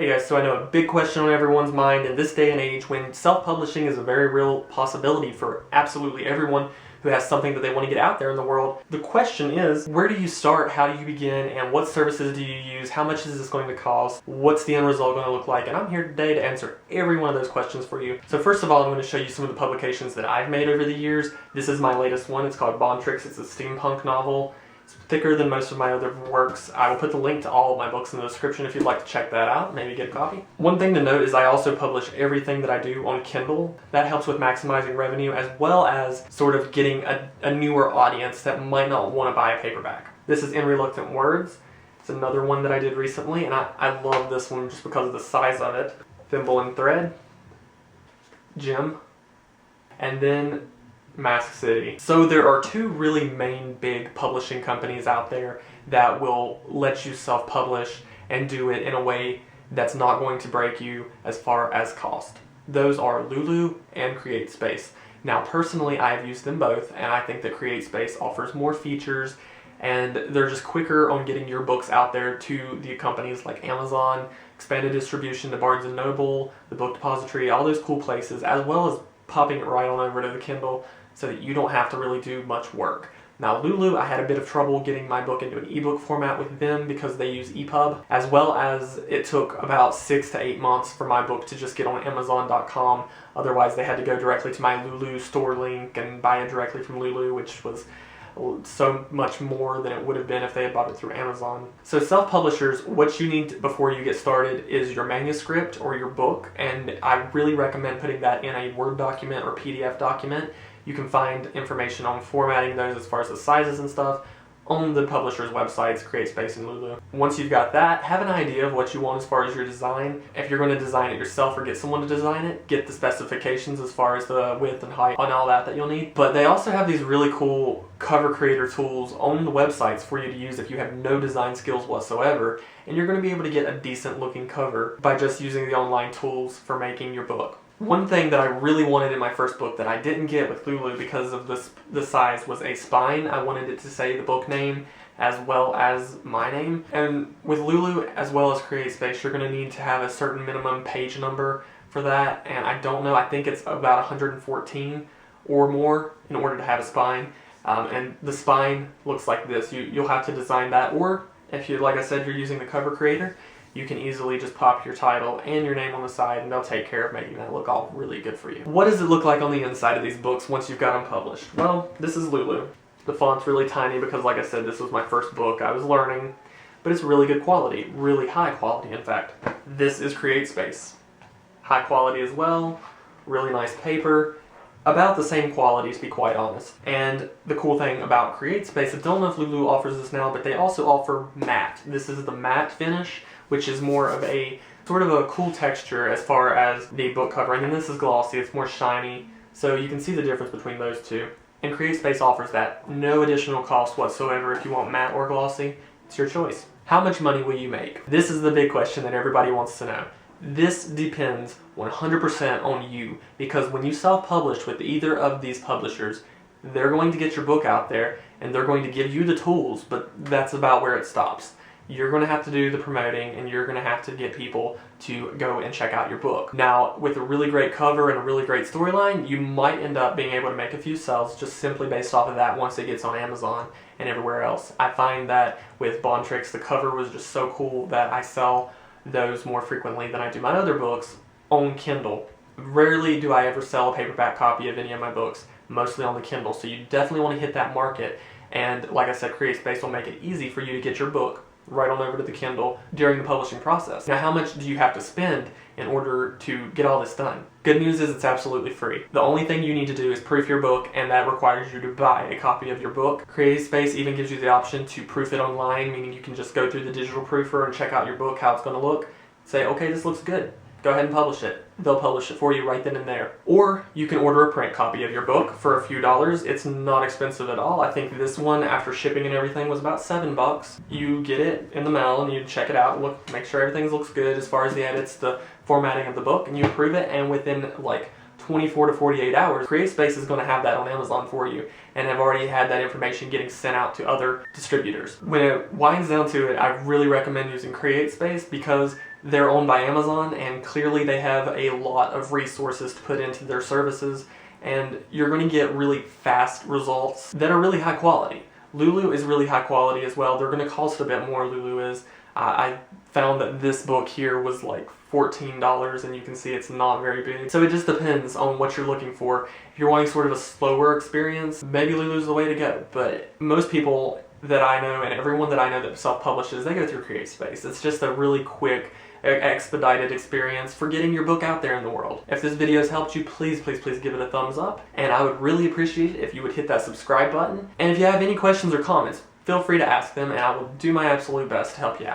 Hey guys, so I know a big question on everyone's mind in this day and age when self-publishing is a very real possibility for absolutely everyone who has something that they want to get out there in the world. The question is, where do you start, how do you begin, and what services do you use, how much is this going to cost, what's the end result going to look like? And I'm here today to answer every one of those questions for you. So first of all, I'm going to show you some of the publications that I've made over the years. This is my latest one. It's called Bontrix. It's a steampunk novel. It's thicker than most of my other works. I will put the link to all of my books in the description if you'd like to check that out, maybe get a copy. One thing to note is I also publish everything that I do on Kindle. That helps with maximizing revenue as well as sort of getting a newer audience that might not want to buy a paperback. This is NReluctant Words. It's another one that I did recently, and I love this one just because of the size of it. Thimble and Thread, Gem, and then Mask City. So there are two really main big publishing companies out there that will let you self-publish and do it in a way that's not going to break you as far as cost. Those are Lulu and CreateSpace. Now personally I have used them both and I think that CreateSpace offers more features and they're just quicker on getting your books out there to the companies like Amazon, expanded distribution to Barnes & Noble, the Book Depository, all those cool places, as well as popping it right on over to the Kindle so that you don't have to really do much work. Now Lulu, I had a bit of trouble getting my book into an ebook format with them because they use EPUB, as well as it took about 6 to 8 months for my book to just get on Amazon.com. Otherwise they had to go directly to my Lulu store link and buy it directly from Lulu, which was so much more than it would have been if they had bought it through Amazon. So self-publishers, what you need before you get started is your manuscript or your book, and I really recommend putting that in a Word document or PDF document. You can find information on formatting those as far as the sizes and stuff on the publisher's websites, CreateSpace and Lulu. Once you've got that, have an idea of what you want as far as your design. If you're going to design it yourself or get someone to design it, get the specifications as far as the width and height and all that you'll need. But they also have these really cool cover creator tools on the websites for you to use if you have no design skills whatsoever, and you're going to be able to get a decent looking cover by just using the online tools for making your book. One thing that I really wanted in my first book that I didn't get with Lulu because of the size was a spine. I wanted it to say the book name as well as my name. And with Lulu as well as CreateSpace, you're going to need to have a certain minimum page number for that. And I don't know, I think it's about 114 or more in order to have a spine. And the spine looks like this. You'll have to design that, or if you, like I said, you're using the cover creator, you can easily just pop your title and your name on the side and they'll take care of making that look all really good for you. What does it look like on the inside of these books once you've got them published? Well, this is Lulu. The font's really tiny because, like I said, this was my first book. I was learning, but it's really good quality, really high quality in fact. This is CreateSpace. High quality as well, really nice paper. About the same quality, to be quite honest. And the cool thing about CreateSpace, I don't know if Lulu offers this now, but they also offer matte. This is the matte finish, which is more of a sort of a cool texture as far as the book cover. And then this is glossy, it's more shiny, so you can see the difference between those two. And CreateSpace offers that. No additional cost whatsoever if you want matte or glossy. It's your choice. How much money will you make? This is the big question that everybody wants to know. This depends 100% on you, because when you self-publish with either of these publishers, they're going to get your book out there and they're going to give you the tools, but that's about where it stops. You're going to have to do the promoting and you're going to have to get people to go and check out your book. Now, with a really great cover and a really great storyline, you might end up being able to make a few sales just simply based off of that once it gets on Amazon and everywhere else. I find that with Bontrix, the cover was just so cool that I sell those more frequently than I do my other books on Kindle. Rarely do I ever sell a paperback copy of any of my books, mostly on the Kindle, so you definitely want to hit that market. And like I said, CreateSpace will make it easy for you to get your book right on over to the Kindle during the publishing process. Now, how much do you have to spend in order to get all this done? Good news is it's absolutely free. The only thing you need to do is proof your book, and that requires you to buy a copy of your book. CreateSpace even gives you the option to proof it online, meaning you can just go through the digital proofer and check out your book, how it's going to look. Say, okay, this looks good. Go ahead and publish it. They'll publish it for you right then and there. Or you can order a print copy of your book for a few dollars. It's not expensive at all. I think this one, after shipping and everything, was about $7. You get it in the mail and you check it out, look, make sure everything looks good as far as the edits, the formatting of the book, and you approve it, and within like 24 to 48 hours, CreateSpace is going to have that on Amazon for you and have already had that information getting sent out to other distributors. When it winds down to it, I really recommend using CreateSpace because They're owned by Amazon, and clearly they have a lot of resources to put into their services, and you're going to get really fast results that are really high quality. Lulu is really high quality as well. They're going to cost a bit more, Lulu is. I found that this book here was like $14, and you can see it's not very big. So it just depends on what you're looking for. If you're wanting sort of a slower experience, maybe Lulu's the way to go. But most people that I know, and everyone that I know that self-publishes, they go through CreateSpace. It's just a really quick, expedited experience for getting your book out there in the world. If this video has helped you, please, please, please give it a thumbs up. And I would really appreciate it if you would hit that subscribe button. And if you have any questions or comments, feel free to ask them, and I will do my absolute best to help you out.